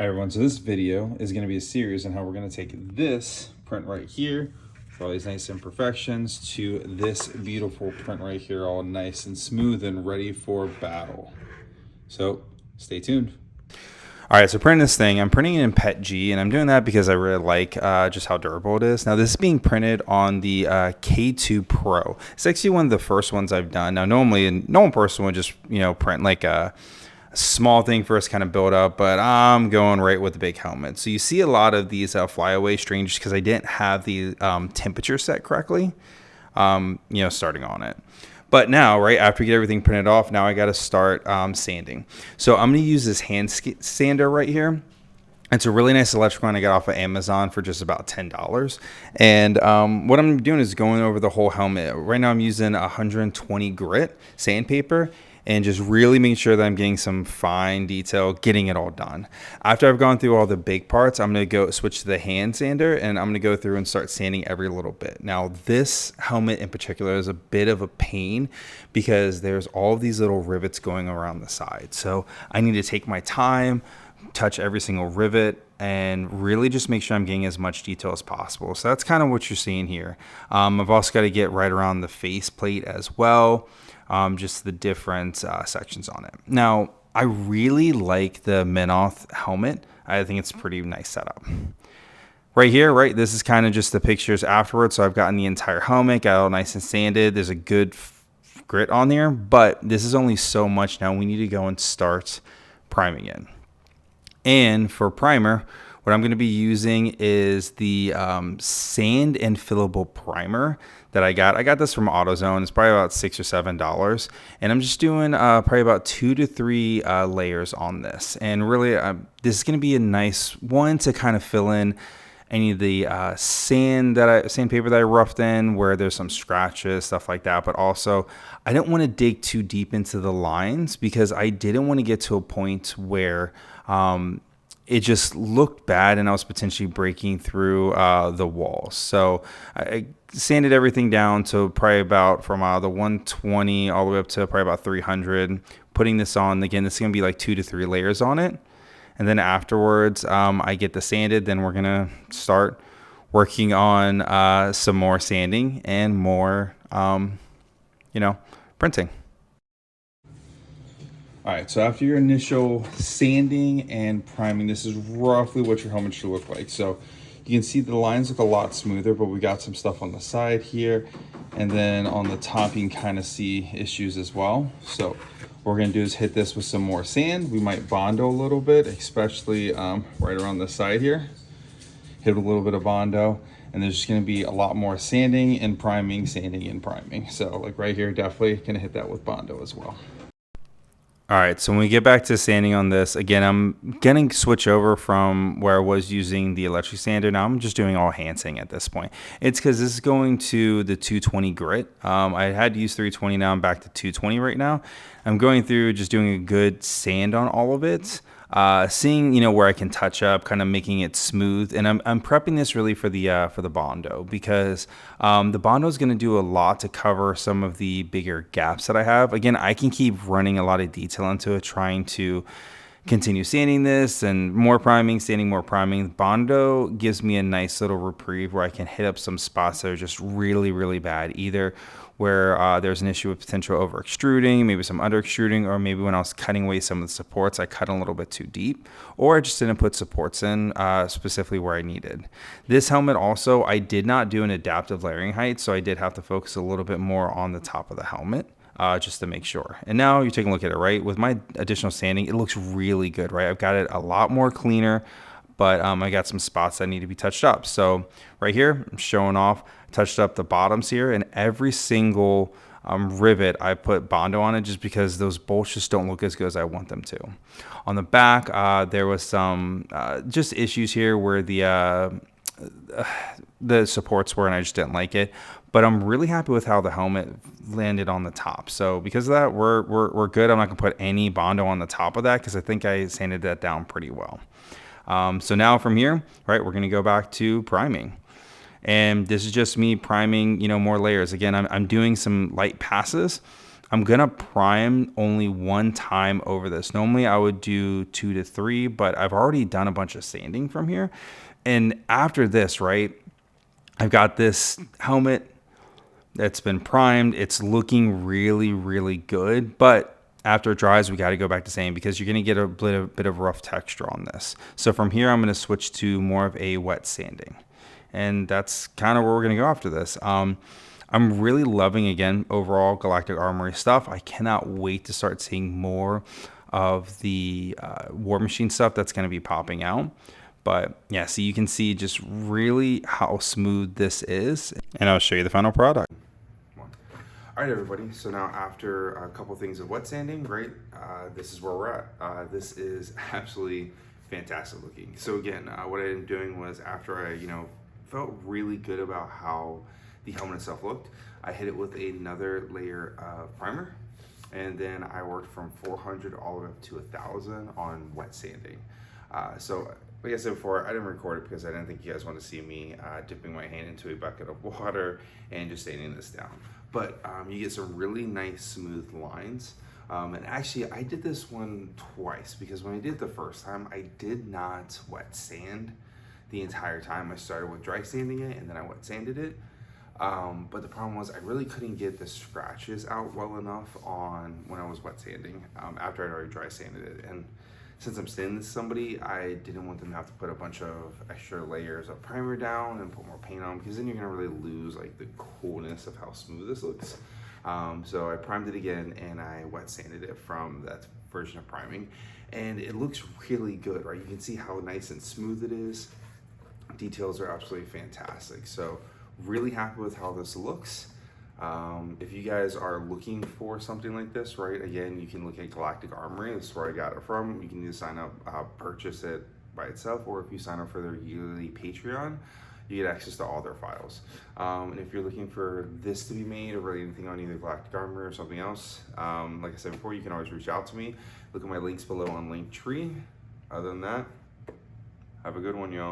All right, everyone, so this video is going to be a series on how we're going to take this print right here, for all these nice imperfections, to this beautiful print right here, all nice and smooth and ready for battle. So stay tuned. All right, so printing this thing, I'm printing it in PET G, and I'm doing that because I really like just how durable it is. Now, this is being printed on the K2 Pro. It's actually one of the first ones I've done. Now, normally, a normal person would just, print like a small thing first, kind of build up, but I'm going right with the big helmet. So you see a lot of these flyaway strings because I didn't have the temperature set correctly, starting on it. But now, right after we get everything printed off, now I got to start sanding. So I'm going to use this hand sander right here. It's a really nice electric one I got off of Amazon for just about $10. And what I'm doing is going over the whole helmet. Right now I'm using 120 grit sandpaper and just really making sure that I'm getting some fine detail, getting it all done. After I've gone through all the big parts, I'm going to go switch to the hand sander, and I'm going to go through and start sanding every little bit. Now, this helmet in particular is a bit of a pain because there's all of these little rivets going around the side. So I need to take my time, touch every single rivet, and really just make sure I'm getting as much detail as possible. So that's kind of what you're seeing here. I've also got to get right around the face plate as well. Just the different sections on it. Now, I really like the Minoth helmet. I think it's a pretty nice setup. Right here, right, this is kind of just the pictures afterwards. So I've gotten the entire helmet, got it all nice and sanded. There's a good grit on there, but this is only so much. Now we need to go and start priming it. And for primer, what I'm going to be using is the sand and fillable primer that I got. I got this from AutoZone. It's probably about $6 or $7. And I'm just doing probably about 2 to 3 layers on this. And really, this is going to be a nice one to kind of fill in any of the sandpaper that I roughed in where there's some scratches, stuff like that. But also, I didn't want to dig too deep into the lines because I didn't want to get to a point where it just looked bad and I was potentially breaking through the walls. So I sanded everything down to probably about from the 120 all the way up to probably about 300. Putting this on, again, this is going to be like 2 to 3 layers on it. And then afterwards, I get the sanded. Then we're going to start working on some more sanding and more, printing. All right, so after your initial sanding and priming, this is roughly what your helmet should look like. So you can see the lines look a lot smoother, but we got some stuff on the side here. And then on the top, you can kind of see issues as well. So what we're gonna do is hit this with some more sand. We might Bondo a little bit, especially right around the side here. Hit a little bit of Bondo. And there's just gonna be a lot more sanding and priming, sanding and priming. So like right here, definitely gonna hit that with Bondo as well. All right, so when we get back to sanding on this, again, I'm going to switch over from where I was using the electric sander. Now I'm just doing all hand sanding at this point. It's because this is going to the 220 grit. I had to use 320, now I'm back to 220 right now. I'm going through just doing a good sand on all of it. Seeing where I can touch up, kind of making it smooth, and I'm prepping this really for the Bondo because the Bondo is going to do a lot to cover some of the bigger gaps that I have. Again, I can keep running a lot of detail into it, trying to continue sanding this and more priming, sanding, more priming. Bondo gives me a nice little reprieve where I can hit up some spots that are just really, really bad, either where there's an issue with potential over extruding, maybe some under extruding, or maybe when I was cutting away some of the supports, I cut a little bit too deep, or I just didn't put supports in specifically where I needed. This helmet also, I did not do an adaptive layering height, so I did have to focus a little bit more on the top of the helmet. Just to make sure. And now you're taking a look at it, right? With my additional sanding, it looks really good, right? I've got it a lot more cleaner, but I got some spots that need to be touched up. So right here, I'm showing off, touched up the bottoms here, and every single rivet I put Bondo on it just because those bolts just don't look as good as I want them to. On the back, there was some just issues here where the supports were, and I just didn't like it. But I'm really happy with how the helmet landed on the top. So because of that, we're good. I'm not gonna put any Bondo on the top of that because I think I sanded that down pretty well. So now from here, right, we're gonna go back to priming. And this is just me priming, more layers. Again, I'm doing some light passes. I'm gonna prime only one time over this. Normally I would do 2 to 3, but I've already done a bunch of sanding from here. And after this, right, I've got this helmet that's been primed. It's looking really, really good, but after it dries, we got to go back to sanding because you're going to get a bit of rough texture on this. So from here, I'm going to switch to more of a wet sanding. And that's kind of where we're going to go after this. I'm really loving, again, overall Galactic Armory stuff. I cannot wait to start seeing more of the War Machine stuff that's going to be popping out. But yeah, so you can see just really how smooth this is. And I'll show you the final product. All right, everybody. So now after a couple things of wet sanding, right, this is where we're at. This is absolutely fantastic looking. So again, what I ended up doing was after I, felt really good about how the helmet itself looked, I hit it with another layer of primer. And then I worked from 400 all the way up to 1,000 on wet sanding. So like I said before, I didn't record it because I didn't think you guys want to see me dipping my hand into a bucket of water and just sanding this down. But you get some really nice smooth lines. And actually, I did this one twice because when I did it the first time, I did not wet sand the entire time. I started with dry sanding it and then I wet sanded it. But the problem was I really couldn't get the scratches out well enough on when I was wet sanding after I'd already dry sanded it. And since I'm sanding this to somebody, I didn't want them to have to put a bunch of extra layers of primer down and put more paint on, because then you're gonna really lose like the coolness of how smooth this looks. So I primed it again and I wet sanded it from that version of priming, and it looks really good, right? You can see how nice and smooth it is. Details are absolutely fantastic. So really happy with how this looks. If you guys are looking for something like this, right, again, you can look at Galactic Armory. This is where I got it from. You can either sign up, purchase it by itself, or if you sign up for their yearly Patreon, you get access to all their files. And if you're looking for this to be made, or really anything on either Galactic Armory or something else, like I said before, you can always reach out to me. Look at my links below on Linktree. Other than that, have a good one, y'all.